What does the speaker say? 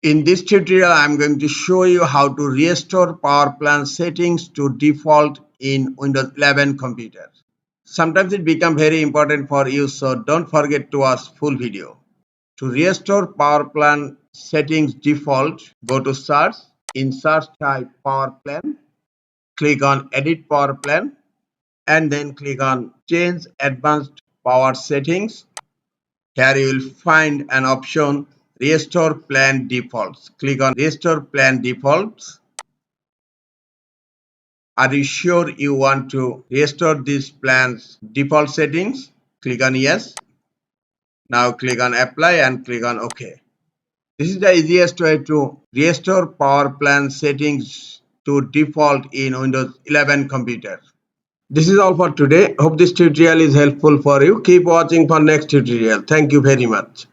In this tutorial, I'm going to show you how to restore power plant settings to default in Windows 11 computer. Sometimes it becomes very important for you, so don't forget to watch full video. To restore power plant settings default, go to search. In search type power plan, click on edit power plan and then click on change advanced power settings. Here you will find an option restore plan defaults. Click on restore plan defaults. Are you sure you want to restore this plan's default settings? Click on yes. Now click on apply and click on OK. This is the easiest way to restore power plan settings to default in Windows 11 computer. This is all for today. Hope this tutorial is helpful for you. Keep watching for next tutorial. Thank you very much.